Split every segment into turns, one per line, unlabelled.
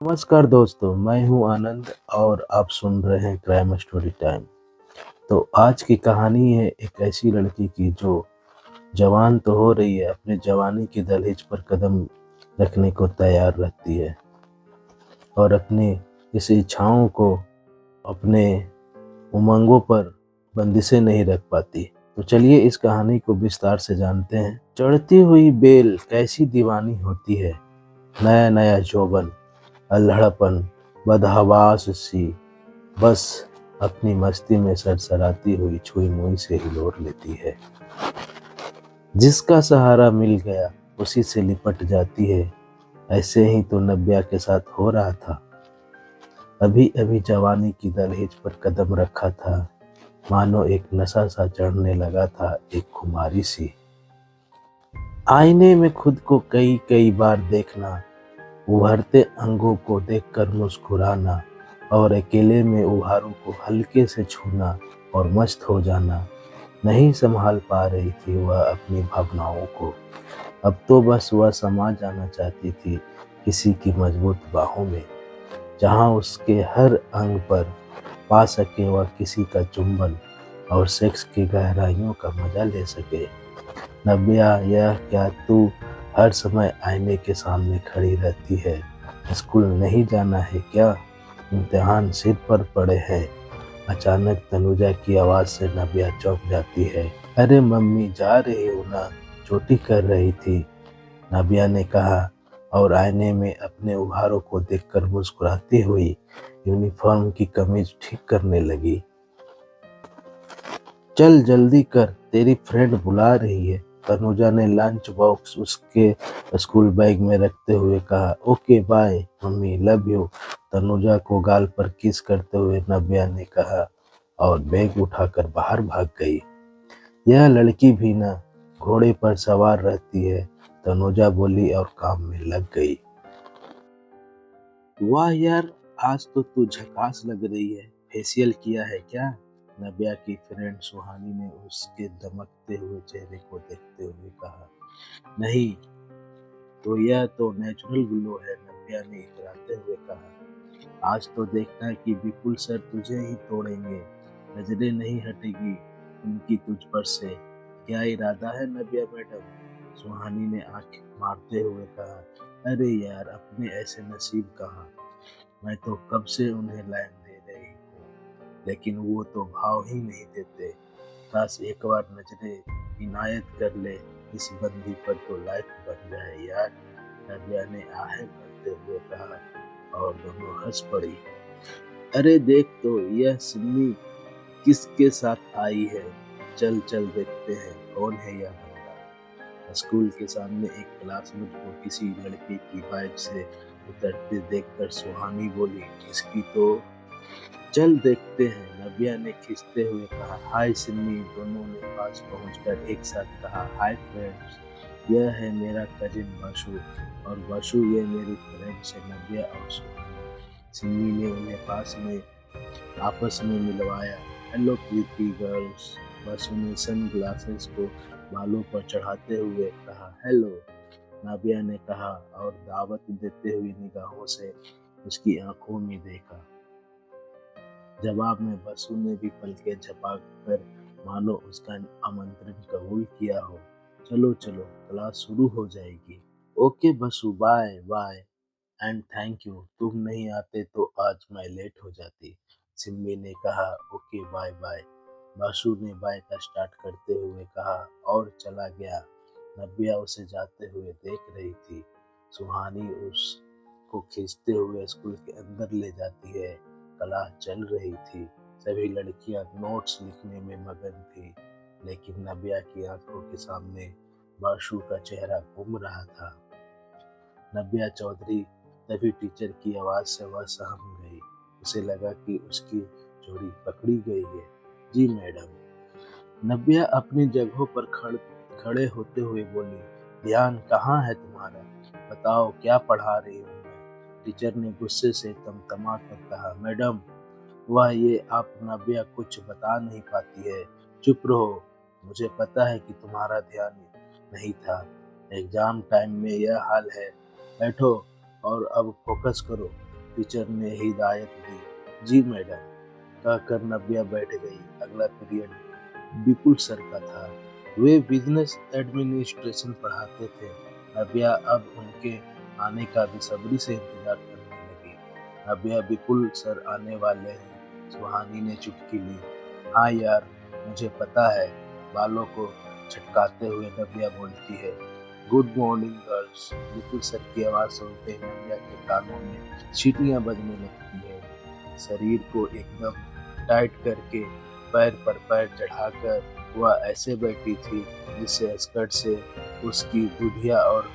नमस्कार दोस्तों, मैं हूं आनंद और आप सुन रहे हैं क्राइम स्टोरी टाइम। तो आज की कहानी है एक ऐसी लड़की की जो जवान तो हो रही है, अपने जवानी की दहलीज पर कदम रखने को तैयार रहती है और अपनी इस इच्छाओं को, अपने उमंगों पर बंदिशें नहीं रख पाती। तो चलिए इस कहानी को विस्तार से जानते हैं। चढ़ती हुई बेल कैसी दीवानी होती है, नया नया यौवन, अल्हड़पन, बदहवास सी, बस अपनी मस्ती में सरसराती हुई छुई मुई से हिलोर लेती है। जिसका सहारा मिल गया उसी से लिपट जाती है। ऐसे ही तो नब्या के साथ हो रहा था। अभी अभी जवानी की दहलीज पर कदम रखा था, मानो एक नशा सा चढ़ने लगा था, एक खुमारी सी। आईने में खुद को कई कई बार देखना, उभरते अंगों को देखकर मुस्कुराना और अकेले में उभारों को हल्के से छूना और मस्त हो जाना। नहीं संभाल पा रही थी वह अपनी भावनाओं को। अब तो बस वह समा जाना चाहती थी किसी की मजबूत बाहों में, जहां उसके हर अंग पर पा सके वह किसी का चुंबन और सेक्स की गहराइयों का मजा ले सके। नब्या, यह क्या तू हर समय आईने के सामने खड़ी रहती है? स्कूल नहीं जाना है क्या? इम्तिहान सिर पर पड़े हैं। अचानक तनुजा की आवाज से नब्या चौंक जाती है। अरे मम्मी, जा रही हो ना? चोटी कर रही थी, नब्या ने कहा और आईने में अपने उभारों को देखकर मुस्कुराती हुई यूनिफॉर्म की कमीज ठीक करने लगी। चल जल्दी कर, तेरी फ्रेंड बुला रही है, तनुजा ने लंच बॉक्स उसके स्कूल बैग में रखते हुए कहा। Okay bye mummy, love you, Tanuja को गाल पर किस करते हुए नब्या ने कहा और बैग उठाकर बाहर भाग गई। यह लड़की भी ना घोड़े पर सवार रहती है, तनुजा बोली और काम में लग गई। वाह यार, आज तो तू झकास लग रही है, फेशियल किया है क्या? नब्या की फ्रेंड सुहानी ने उसके दमकते हुए चेहरे को देखते हुए कहा। नहीं तो यह तो नेचुरल ग्लो है, नब्या ने इतराते हुए कहा। आज तो देखना कि विपुल सर तुझे ही तोड़ेंगे, नजरें नहीं हटेगी उनकी तुझ पर से। क्या इरादा है नब्या मैडम? सुहानी ने आंख मारते हुए कहा। अरे यार, अपने ऐसे नसीब कहाँ, मैं तो कब से उन्हें लाइन दे रही हूँ, लेकिन वो तो भाव ही नहीं देते। काश एक बार नजरें इनायत कर ले इस बंदी पर तो लाइफ बन जाए यार, नदिया ने आहें भरते हुए कहा और दोनों हंस पड़ी। अरे देख तो, यह सिन्नी किसके साथ आई है? चल चल देखते हैं कौन है यह बंदा। स्कूल के सामने एक क्लासमेट को किसी लड़के की बाइक से उतरते देखकर सुहानी बोली, इसकी तो चल देखते हैं, नब्या ने खींचते हुए कहा। हाय सिन्नी, दोनों ने पास पहुंचकर एक साथ कहा। हाय फ्रेंड्स, यह है मेरा कजिन बसु और बसु ये मेरी फ्रेंड्स है नब्या और सुहानी। सिन्नी ने उन्हें पास में आपस में मिलवाया। हेलो प्रीति गर्ल्स, बसु ने सन ग्लासेस को बालों पर चढ़ाते हुए कहा। हेलो, नाबिया ने कहा और दावत देते हुए निगाहों से उसकी आंखों में देखा। जवाब में बसु ने भी पलकें झपक कर मानो उसका आमंत्रण कबूल किया हो। चलो चलो, क्लास शुरू हो जाएगी। Okay Basu, bye bye and thank you, तुम नहीं आते तो आज मैं लेट हो जाती, सिम्मी ने कहा। ओके बाय बाय, बसु ने बाइक स्टार्ट करते हुए कहा और चला गया। नब्या उसे जाते हुए देख रही थी। सुहानी उसको खींचते हुए स्कूल के अंदर ले जाती है। क्लास चल रही थी, सभी लड़कियां नोट्स लिखने में मगन थी, लेकिन नब्या की आंखों के सामने बाशु का चेहरा घूम रहा था। नब्या चौधरी, तभी टीचर की आवाज से वह सहम गई। उसे लगा कि उसकी चोरी पकड़ी गई है। जी मैडम, नब्या अपनी जगहों पर खड़े होते हुए बोली। ध्यान कहाँ है तुम्हारा? बताओ क्या पढ़ा रही हूँ मैं? टीचर ने गुस्से से तमतमा कर कहा। मैडम, वह ये आप नब्या कुछ बता नहीं पाती है। चुप रहो, मुझे पता है कि तुम्हारा ध्यान नहीं था। एग्जाम टाइम में यह हाल है। बैठो और अब फोकस करो। टीचर ने हिदायत दी। जी मैडम, कहकर नव्या बैठ गई। अगला पीरियड विपुल सर का था। वे बिजनेस एडमिनिस्ट्रेशन पढ़ाते थे। नव्या अब उनके आने का बेसब्री से इंतजार करने लगी। नव्या, विपुल सर आने वाले हैं। सुहानी ने चुटकी ली। हाँ यार, मुझे पता है। बालों को छटकाते हुए नव्या बोलती है। Good morning girls. Vipul sir की आवाज सुनते ही नव्या के कानों में सीटियां बजने लगती है। शरीर को एकदम टाइट करके पैर पर पैर चढ़ाकर वह ऐसे बैठी थी जिससे स्कर्ट से उसकी दुधिया और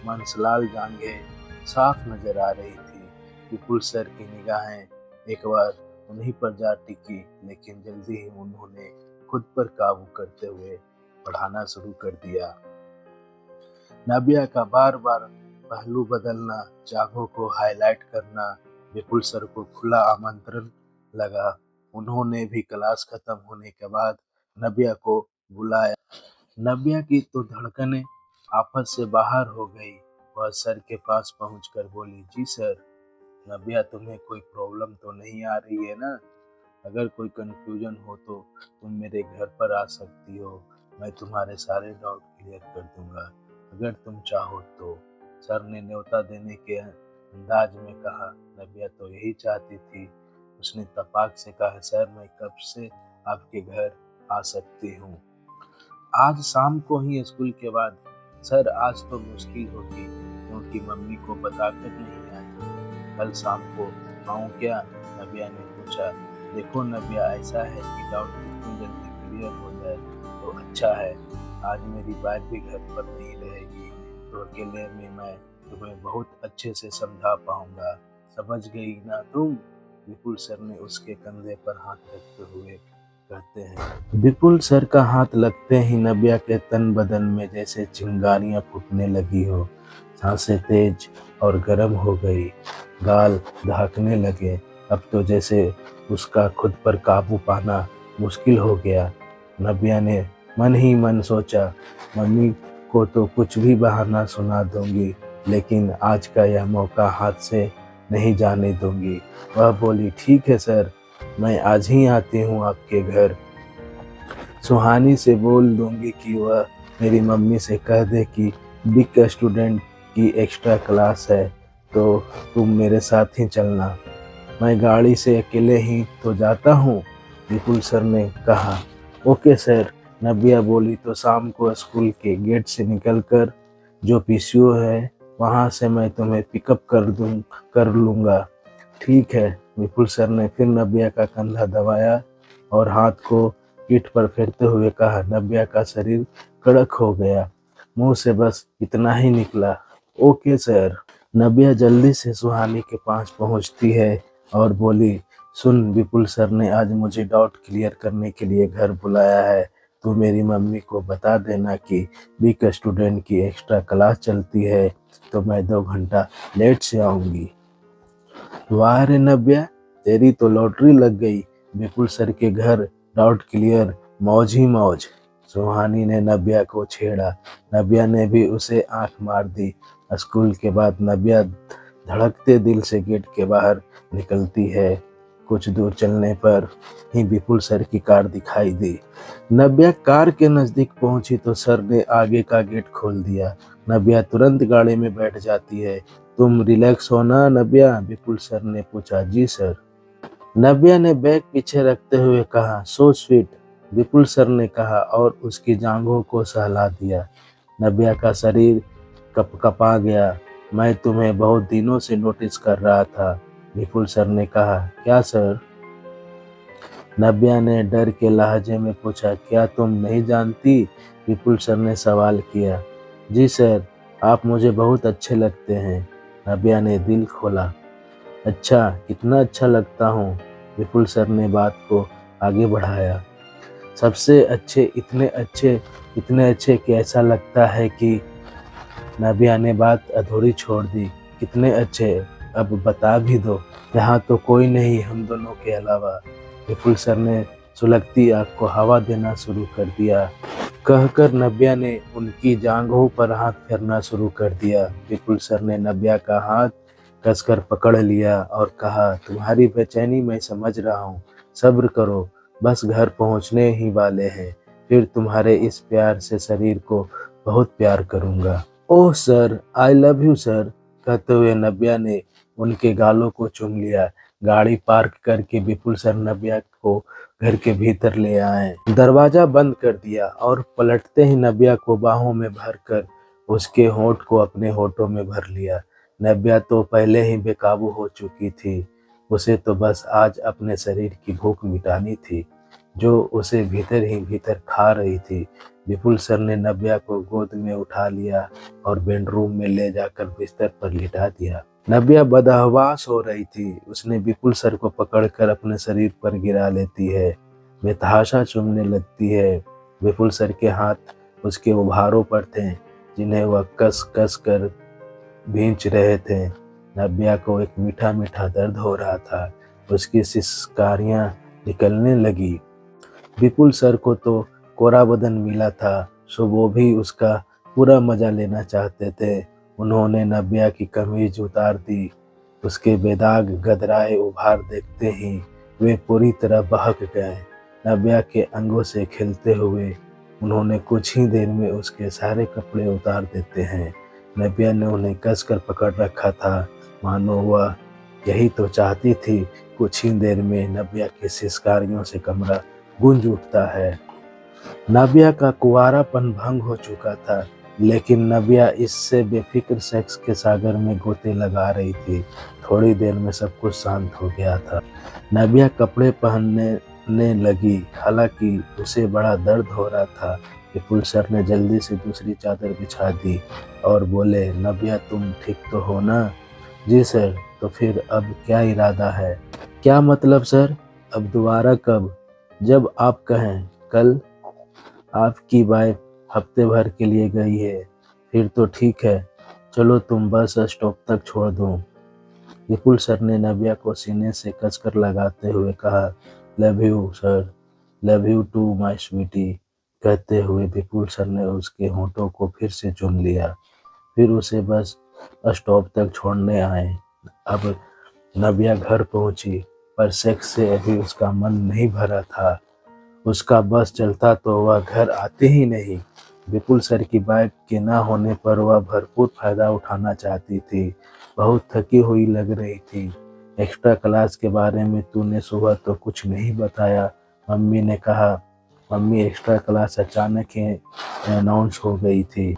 मांसलाल जांघें साफ नजर आ रही थी। विपुल सर की निगाहें एक बार उन्हीं पर जा टिकी, लेकिन जल्दी ही उन्होंने खुद पर काबू करते हुए पढ़ाना शुरू कर दिया। नव्या का बार बार पहलू बदलना, जांघों को हाईलाइट करना विपुल सर को खुला आमंत्रण लगा। उन्होंने भी क्लास खत्म होने के बाद नव्या को बुलाया। नव्या की तो धड़कनें आपस से बाहर हो गई। वह सर के पास पहुंचकर बोली, जी सर। नव्या, तुम्हें कोई प्रॉब्लम तो नहीं आ रही है ना? अगर कोई कंफ्यूजन हो तो तुम मेरे घर पर आ सकती हो। मैं तुम्हारे सारे डाउट क्लियर कर दूंगा, अगर तुम चाहो तो, सर ने न्योता देने के अंदाज में कहा। नव्या तो यही चाहती थी। उसने तपाक से कहा, सर मैं कब से आपके घर आ सकती हूँ? आज शाम को ही स्कूल के बाद। सर आज तो मुश्किल होगी, क्योंकि मम्मी को बताकर नहीं आई। कल शाम को आऊँ क्या? नव्या ने पूछा। देखो नव्या, ऐसा है कि डाउट जितनी जल्दी क्लियर हो जाए तो अच्छा है। आज मेरी वाइफ भी घर पर नहीं रहेगी, तो अकेले में मैं तुम्हें बहुत अच्छे से समझा पाऊंगा। समझ गई ना तुम? विपुल सर ने उसके कंधे पर हाथ रखते हुए कहते हैं। विपुल सर का हाथ लगते ही नव्या के तन बदन में जैसे चिंगारियां फूटने लगी हो। सांसें तेज और गर्म हो गई, गाल दहकने लगे। अब तो जैसे उसका खुद पर काबू पाना मुश्किल हो गया। नव्या ने मन ही मन सोचा, मम्मी को तो कुछ भी बहाना सुना दूंगी, लेकिन आज का यह मौका हाथ से नहीं जाने दूंगी। वह बोली, ठीक है सर, मैं आज ही आती हूँ आपके घर। सुहानी से बोल दूंगी कि वह मेरी मम्मी से कह दे कि बिग स्टूडेंट की एक्स्ट्रा क्लास है, तो तुम मेरे साथ ही चलना। मैं गाड़ी से अकेले ही तो जाता हूँ, विपुल सर ने कहा। ओके सर, नव्या बोली। तो शाम को स्कूल के गेट से निकलकर जो पीसीओ है वहाँ से मैं तुम्हें पिकअप कर लूँगा। ठीक है, विपुल सर ने फिर नव्या का कंधा दबाया और हाथ को पीठ पर फेरते हुए कहा। नव्या का शरीर कड़क हो गया, मुंह से बस इतना ही निकला, ओके सर। नव्या जल्दी से सुहानी के पास पहुंचती है और बोली, सुन, विपुल सर ने आज मुझे डाउट क्लियर करने के लिए घर बुलाया है। तू मेरी मम्मी को बता देना कि बिग स्टूडेंट की एक्स्ट्रा क्लास चलती है, तो मैं 2 घंटा लेट से आऊँगी। वाह रे नव्या, तेरी तो लॉटरी लग गई। विपुल सर के घर डाउट क्लियर, मौज ही मौज। सुहानी ने नव्या को छेड़ा। नव्या ने भी उसे आंख मार दी। स्कूल के बाद नव्या धड़कते दिल से गेट के बाहर निकलती है। कुछ दूर चलने पर ही विपुल सर की कार दिखाई दी। नव्या कार के नजदीक पहुंची तो सर ने आगे का गेट खोल दिया। नव्या तुरंत गाड़ी में बैठ जाती है। तुम रिलैक्स हो ना नव्या? विपुल सर ने पूछा। जी सर, नव्या ने बैग पीछे रखते हुए कहा। सो स्वीट, विपुल सर ने कहा और उसकी जांघों को सहला दिया। नव्या का शरीर कपकपा गया। मैं तुम्हें बहुत दिनों से नोटिस कर रहा था, विपुल सर ने कहा। क्या सर? नव्या ने डर के लहजे में पूछा। क्या तुम नहीं जानती? विपुल सर ने सवाल किया। जी सर, आप मुझे बहुत अच्छे लगते हैं, नव्या ने दिल खोला। अच्छा, कितना अच्छा लगता हूँ? विपुल सर ने बात को आगे बढ़ाया। सबसे अच्छे, इतने अच्छे कि ऐसा लगता है कि, नव्या ने बात अधूरी छोड़ दी। कितने अच्छे, अब बता भी दो। यहाँ तो कोई नहीं हम दोनों के अलावा। विपुल सर ने सुलगती आँख को हवा देना शुरू कर दिया। कहकर नव्या ने उनकी जांघों पर हाथ फेरना शुरू कर दिया। विपुल सर ने नव्या का हाथ कसकर पकड़ लिया और कहा, तुम्हारी बेचैनी मैं समझ रहा हूँ, सब्र करो, बस घर पहुँचने ही वाले हैं, फिर तुम्हारे इस प्यार से शरीर को बहुत प्यार करूँगा। Oh sir, I love you sir, कहते हुए नव्या ने उनके गालों को चूम लिया। गाड़ी पार्क करके विपुल सर नव्या को घर के भीतर ले आए, दरवाजा बंद कर दिया और पलटते ही नव्या को बाहों में भरकर उसके होंठ को अपने होठों में भर लिया। नव्या तो पहले ही बेकाबू हो चुकी थी, उसे तो बस आज अपने शरीर की भूख मिटानी थी, जो उसे भीतर ही भीतर खा रही थी। विपुल सर ने नव्या को गोद में उठा लिया और बेडरूम में ले जाकर बिस्तर पर लिटा दिया। नव्या बदहवास हो रही थी, उसने विपुल सर को पकड़कर अपने शरीर पर गिरा लेती है, बेतहाशा चूमने लगती है। विपुल सर के हाथ उसके उभारों पर थे, जिन्हें वह कस कस कर भींच रहे थे। नव्या को एक मीठा मीठा दर्द हो रहा था, उसकी सिसकारियां निकलने लगी। विपुल सर को तो कोरा बदन मिला था, सो वो भी उसका पूरा मजा लेना चाहते थे। उन्होंने नव्या की कमीज उतार दी, उसके बेदाग गदराए उभार देखते ही वे पूरी तरह बहक गए। नव्या के अंगों से खेलते हुए उन्होंने कुछ ही देर में उसके सारे कपड़े उतार देते हैं। नव्या ने उन्हें कसकर पकड़ रखा था, मानो वह यही तो चाहती थी। कुछ ही देर में नव्या की सिसकारियों से कमरा गूंज उठता है। नव्या का कुंवारापन भंग हो चुका था, लेकिन नव्या इससे बेफिक्र सेक्स के सागर में गोते लगा रही थी। थोड़ी देर में सब कुछ शांत हो गया था। नव्या कपड़े पहनने लगी, हालांकि उसे बड़ा दर्द हो रहा था। विपुल सर ने जल्दी से दूसरी चादर बिछा दी और बोले, नव्या तुम ठीक तो हो ना? जी सर। तो फिर अब क्या इरादा है? क्या मतलब सर? अब दोबारा कब? जब आप कहें। कल? आपकी वाइफ हफ्ते भर के लिए गई है। फिर तो ठीक है, चलो तुम बस स्टॉप तक छोड़ दो। विपुल सर ने नव्या को सीने से कसकर लगाते हुए कहा, love you sir, love you too my sweetie. कहते हुए विपुल सर ने उसके होठों को फिर से चूम लिया, फिर उसे बस स्टॉप तक छोड़ने आए। अब नव्या घर पहुंची, पर सेक्स से अभी उसका मन नहीं भरा था। उसका बस चलता तो वह घर आते ही नहीं। विपुल सर की बाइक के ना होने पर वह भरपूर फायदा उठाना चाहती थी। बहुत थकी हुई लग रही थी। एक्स्ट्रा क्लास के बारे में तूने सुबह तो कुछ नहीं बताया, मम्मी ने कहा। मम्मी एक्स्ट्रा क्लास अचानक ही अनाउंस हो गई थी।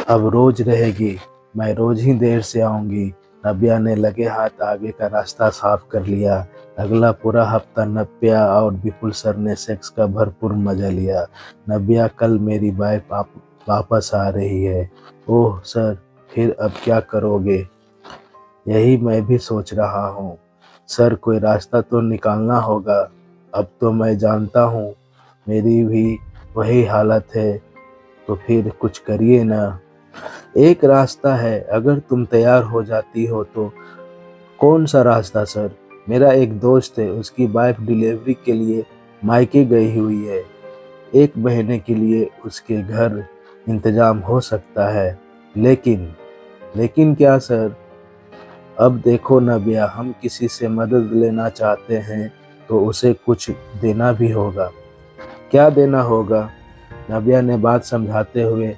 अब रोज रहेगी, मैं रोज ही देर से आऊंगी। नव्या ने लगे हाथ आगे का रास्ता साफ कर लिया। अगला पूरा हफ्ता नव्या और विपुल सर ने सेक्स का भरपूर मजा लिया। नव्या, कल मेरी वाइफ वापस आ रही है। ओह सर, फिर अब क्या करोगे? यही मैं भी सोच रहा हूँ सर, कोई रास्ता तो निकालना होगा। अब तो मैं जानता हूँ मेरी भी वही हालत है, तो फिर कुछ करिए ना। एक रास्ता है, अगर तुम तैयार हो जाती हो तो। कौन सा रास्ता सर? मेरा एक दोस्त है, उसकी वाइफ डिलीवरी के लिए मायके गई हुई है। 1 महीने के लिए उसके घर इंतजाम हो सकता है। लेकिन क्या सर? अब देखो नव्या, हम किसी से मदद लेना चाहते हैं तो उसे कुछ देना भी होगा। क्या देना होगा? नव्या ने बात समझाते हुए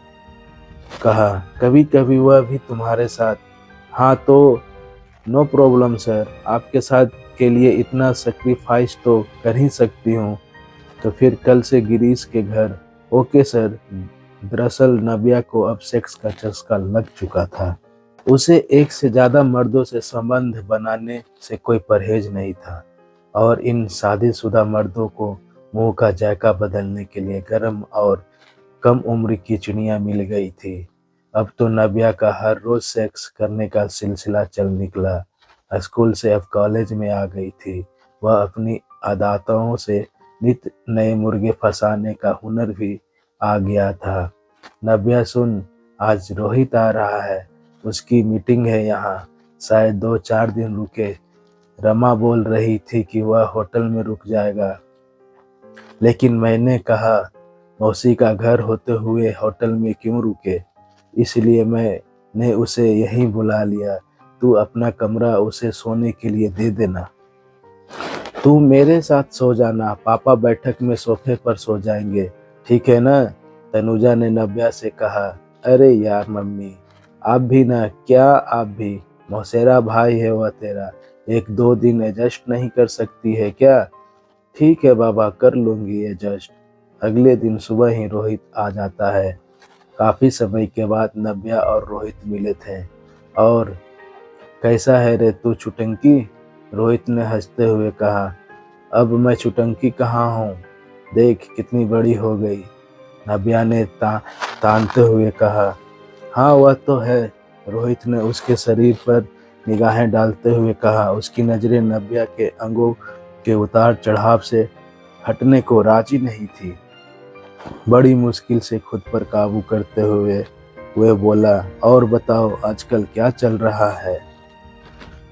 कहा, कभी कभी वह भी तुम्हारे साथ। हाँ तो नो प्रॉब्लम सर, आपके साथ के लिए इतना सेक्रीफाइस तो कर ही सकती हूँ। तो फिर कल से गिरीश के घर। Okay sir. दरअसल नव्या को अब सेक्स का चस्का लग चुका था। उसे एक से ज्यादा मर्दों से संबंध बनाने से कोई परहेज नहीं था, और इन शादीशुदा मर्दों को मुंह का जायका बदलने के लिए गर्म और कम उम्र की चिड़िया मिल गई थी। अब तो नव्या का हर रोज सेक्स करने का सिलसिला चल निकला। स्कूल से अब कॉलेज में आ गई थी। वह अपनी आदतों से नित नए मुर्गे फंसाने का हुनर भी आ गया था। नव्या सुन, आज रोहित आ रहा है, उसकी मीटिंग है यहाँ, शायद 2-4 दिन रुके। रमा बोल रही थी कि वह होटल में रुक जाएगा, लेकिन मैंने कहा मौसी का घर होते हुए होटल में क्यों रुके, इसलिए मैंने उसे यहीं बुला लिया। तू अपना कमरा उसे सोने के लिए दे देना। तू मेरे साथ सो जाना, पापा बैठक में सोफे पर सो जाएंगे, ठीक है ना? तनुजा ने नव्या से कहा। अरे यार मम्मी, आप भी ना, क्या आप भी? मौसेरा भाई है वह तेरा, एक दो दिन एडजस्ट नहीं कर सकती है क्या? ठीक है बाबा, कर लूंगी एडजस्ट। अगले दिन सुबह ही रोहित आ जाता है। काफी समय के बाद नव्या और रोहित मिले थे। और कैसा है रे तू छुटंकी? रोहित ने हंसते हुए कहा। अब मैं छुटंकी कहाँ हूँ, देख कितनी बड़ी हो गई। नव्या ने तानते हुए कहा। हाँ वह तो है, रोहित ने उसके शरीर पर निगाहें डालते हुए कहा। उसकी नजरें नव्या के अंगों के उतार चढ़ाव से हटने को राजी नहीं थी। बड़ी मुश्किल से खुद पर काबू करते हुए वह बोला, और बताओ आजकल क्या चल रहा है?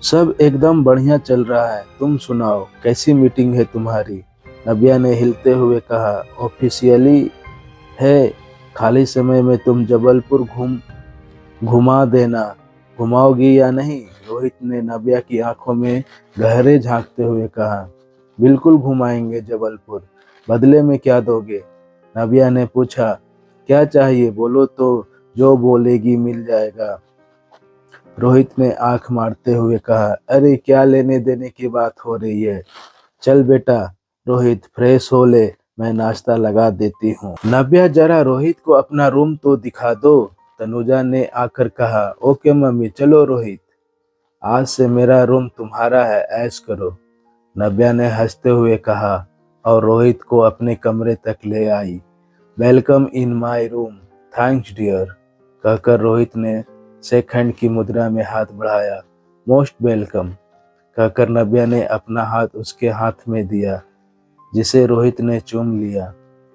सब एकदम बढ़िया चल रहा है, तुम सुनाओ, कैसी मीटिंग है तुम्हारी? नव्या ने हिलते हुए कहा। ऑफिशियली है, खाली समय में तुम जबलपुर घुमा देना। घुमाओगी या नहीं? रोहित ने नव्या की आंखों में गहरे झांकते हुए कहा। बिल्कुल घुमाएंगे जबलपुर, बदले में क्या दोगे? नव्या ने पूछा। क्या चाहिए बोलो तो जो बोलेगी मिल जाएगा, रोहित ने आंख मारते हुए कहा। अरे क्या लेने देने की बात हो रही है? चल बेटा, रोहित फ्रेश हो ले, मैं नाश्ता लगा देती हूँ। नव्या जरा रोहित को अपना रूम तो दिखा दो, तनुजा ने आकर कहा। ओके मम्मी, चलो रोहित, आज से मेरा रूम तुम्हारा है, ऐश करो, नव्या ने हंसते हुए कहा और रोहित को अपने कमरे तक ले आई। Welcome in my room, thanks dear, कहकर रोहित ने शेक हैंड की मुद्रा में हाथ बढ़ाया। मोस्ट वेलकम, कहकर नव्या ने अपना हाथ उसके हाथ में दिया, जिसे रोहित ने चूम लिया।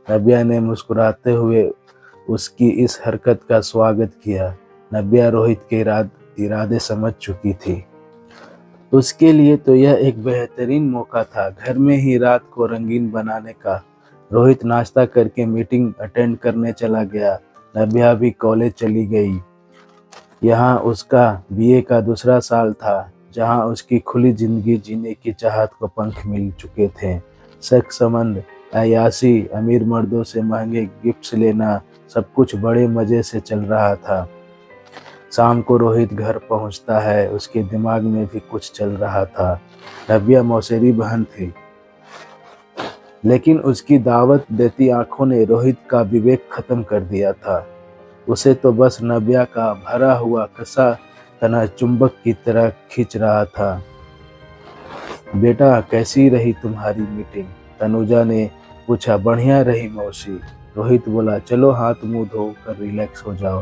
नव्या ने मुस्कुराते हुए उसकी इस हरकत का स्वागत किया। नव्या रोहित के इरादे समझ चुकी थी। उसके लिए तो यह एक बेहतरीन मौका था घर में ही रात को रंगीन बनाने का। रोहित नाश्ता करके मीटिंग अटेंड करने चला गया। नव्या भी कॉलेज चली गई। यहाँ उसका बीए का दूसरा साल था, जहाँ उसकी खुली जिंदगी जीने की चाहत को पंख मिल चुके थे। सेक्स संबंध, अय्याशी, अमीर मर्दों से महंगे गिफ्ट्स लेना, सब कुछ बड़े मजे से चल रहा था। शाम को रोहित घर पहुंचता है, उसके दिमाग में भी कुछ चल रहा था। नव्या मौसेरी बहन थी, लेकिन उसकी दावत देती आंखों ने रोहित का विवेक खत्म कर दिया था। उसे तो बस नव्या का भरा हुआ कसा तना चुंबक की तरह खींच रहा था। बेटा कैसी रही तुम्हारी मीटिंग? तनुजा ने पूछा। बढ़िया रही मौसी, रोहित बोला। चलो हाथ मुंह धो कर रिलैक्स हो जाओ,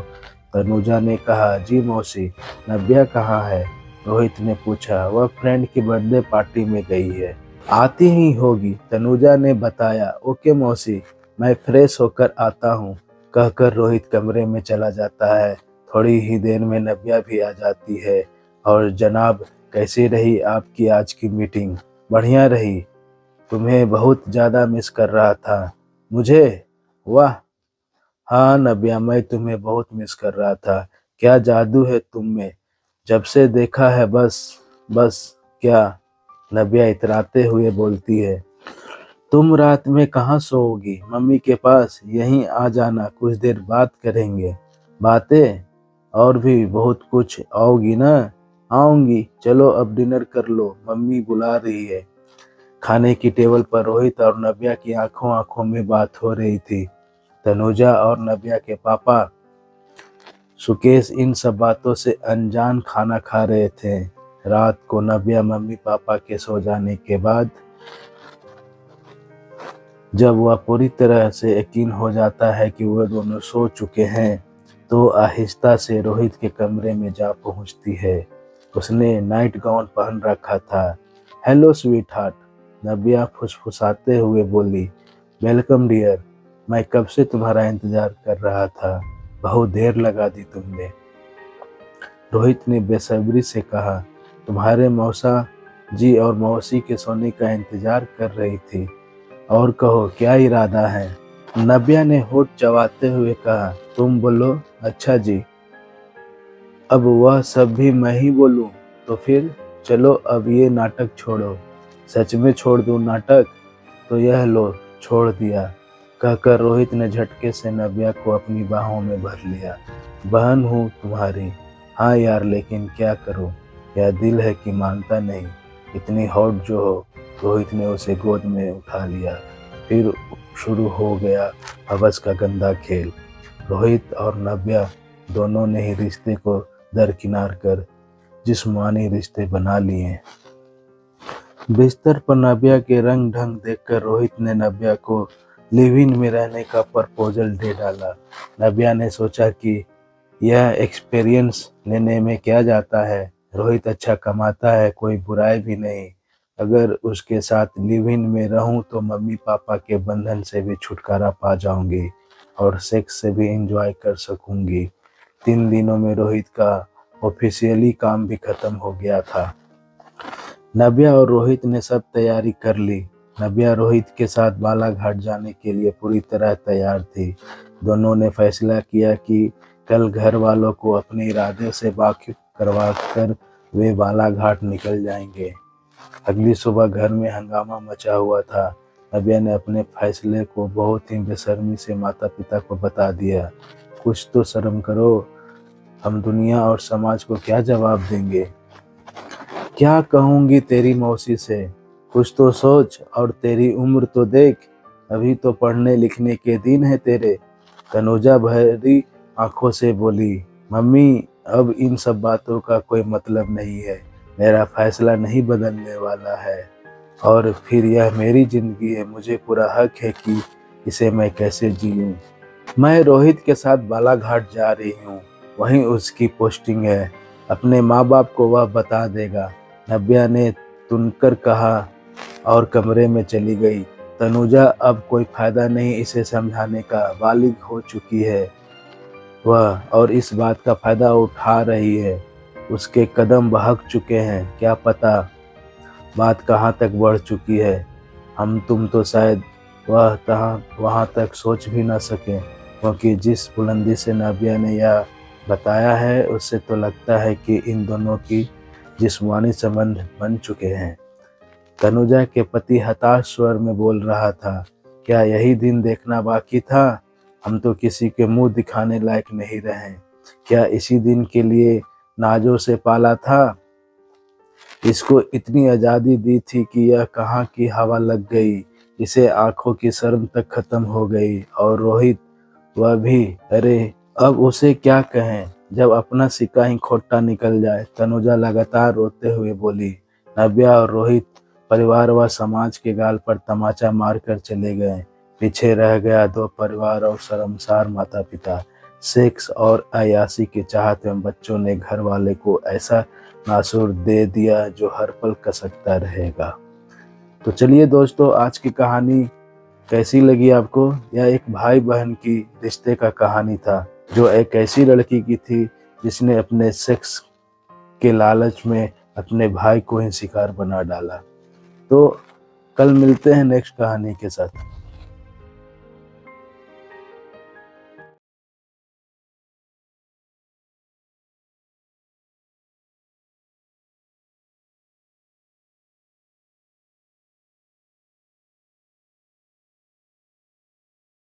तनुजा ने कहा। जी मौसी। नव्या कहाँ है? रोहित ने पूछा। वह फ्रेंड की बर्थडे पार्टी में गई है, आती ही होगी, तनुजा ने बताया। ओके मौसी, मैं फ्रेश होकर आता हूँ, कहकर रोहित कमरे में चला जाता है। थोड़ी ही देर में नव्या भी आ जाती है। और जनाब, कैसी रही आपकी आज की मीटिंग? बढ़िया रही, तुम्हें बहुत ज़्यादा मिस कर रहा था। मुझे? वाह, हाँ नव्या, मैं तुम्हें बहुत मिस कर रहा था। क्या जादू है तुम में, जब से देखा है बस बस। क्या? नव्या इतराते हुए बोलती है। तुम रात में कहाँ सोओगी? मम्मी के पास, यहीं आ जाना, कुछ देर बात करेंगे। बातें? और भी बहुत कुछ। आओगी ना? आऊंगी, चलो अब डिनर कर लो, मम्मी बुला रही है। खाने की टेबल पर रोहित और नव्या की आंखों आंखों में बात हो रही थी। तनुजा और नव्या के पापा सुकेश इन सब बातों से अनजान खाना खा रहे थे। रात को नव्या मम्मी पापा के सो जाने के बाद जब वह पूरी तरह से यकीन हो जाता है कि वह दोनों सो चुके हैं, तो आहिस्ता से रोहित के कमरे में जा पहुंचती है। उसने नाइट गाउन पहन रखा था। हेलो स्वीट हार्ट, नव्या फुसफुसाते हुए बोली। वेलकम डियर, मैं कब से तुम्हारा इंतजार कर रहा था, बहुत देर लगा दी तुमने, रोहित ने बेसब्री से कहा। तुम्हारे मौसा जी और मौसी के सोने का इंतजार कर रही थी। और कहो क्या इरादा है? नव्या ने होठ चबाते हुए कहा। तुम बोलो। अच्छा जी, अब वह सब भी मैं ही बोलूं? तो फिर चलो अब ये नाटक छोड़ो। सच में छोड़ दूं नाटक? तो यह लो छोड़ दिया, कहकर रोहित ने झटके से नव्या को अपनी बाहों में भर लिया। बहन हूँ तुम्हारी, हाँ यार, लेकिन क्या करूँ, यह दिल है कि मानता नहीं, इतनी हॉट जो हो। रोहित ने उसे गोद में उठा लिया। फिर शुरू हो गया हवस का गंदा खेल। रोहित और नव्या दोनों ने ही रिश्ते को दरकिनार कर जिस्मानी रिश्ते बना लिए। बिस्तर पर नव्या के रंग ढंग देखकर रोहित ने नव्या को लिव इन में रहने का प्रपोजल दे डाला। नव्या ने सोचा कि यह एक्सपीरियंस लेने में क्या जाता है, रोहित अच्छा कमाता है, कोई बुराई भी नहीं। अगर उसके साथ लिव इन में रहूं तो मम्मी पापा के बंधन से भी छुटकारा पा जाऊंगी और सेक्स से भी एंजॉय कर सकूंगी। 3 दिनों में रोहित का ऑफिशियली काम भी खत्म हो गया था। नव्या और रोहित ने सब तैयारी कर ली। नव्या रोहित के साथ बालाघाट जाने के लिए पूरी तरह तैयार थी। दोनों ने फैसला किया कि कल घर वालों को अपने इरादे से वाकिफ करवा कर वे बालाघाट निकल जाएंगे। अगली सुबह घर में हंगामा मचा हुआ था। नव्या ने अपने फैसले को बहुत ही बेशर्मी से माता पिता को बता दिया। कुछ तो शर्म करो, हम दुनिया और समाज को क्या जवाब देंगे? क्या कहूँगी तेरी मौसी से, कुछ तो सोच, और तेरी उम्र तो देख, अभी तो पढ़ने लिखने के दिन है तेरे। तनुजा भरी आंखों से बोली, मम्मी अब इन सब बातों का कोई मतलब नहीं है, मेरा फैसला नहीं बदलने वाला है, और फिर यह मेरी जिंदगी है, मुझे पूरा हक है कि इसे मैं कैसे जीऊँ। मैं रोहित के साथ बालाघाट जा रही हूँ, वहीं उसकी पोस्टिंग है, अपने माँ बाप को वह बता देगा। नव्या ने तुनकर कहा और कमरे में चली गई। तनुजा अब कोई फायदा नहीं इसे समझाने का, बालिग हो चुकी है वह और इस बात का फायदा उठा रही है। उसके कदम बहक चुके हैं, क्या पता बात कहाँ तक बढ़ चुकी है। हम तुम तो शायद वहाँ तक सोच भी ना सके, क्योंकि जिस बुलंदी से नव्या ने यह बताया है उससे तो लगता है कि इन दोनों की जिस्मानी संबंध बन चुके हैं। तनुजा के पति हताश स्वर में बोल रहा था, क्या यही दिन देखना बाकी था? हम तो किसी के मुंह दिखाने लायक नहीं रहे। क्या इसी दिन के लिए नाजों से पाला था? इसको इतनी आज़ादी दी थी कि यह कहाँ की हवा लग गई, इसे आंखों की शर्म तक खत्म हो गई। और रोहित, वह भी, अरे अब उसे क्या कहें जब अपना सिक्का ही खोटा निकल जाए। तनुजा लगातार रोते हुए बोली। नव्या और रोहित परिवार व समाज के गाल पर तमाचा मारकर चले गए। पीछे रह गया 2 परिवार और शर्मसार माता पिता। सेक्स और अय्याशी के चाहत में बच्चों ने घर वाले को ऐसा नासूर दे दिया जो हर पल कसकता रहेगा। तो चलिए दोस्तों, आज की कहानी कैसी लगी आपको? यह एक भाई बहन की रिश्ते का कहानी था, जो एक ऐसी लड़की की थी जिसने अपने सेक्स के लालच में अपने भाई को ही शिकार बना डाला। तो कल मिलते हैं नेक्स्ट कहानी के साथ।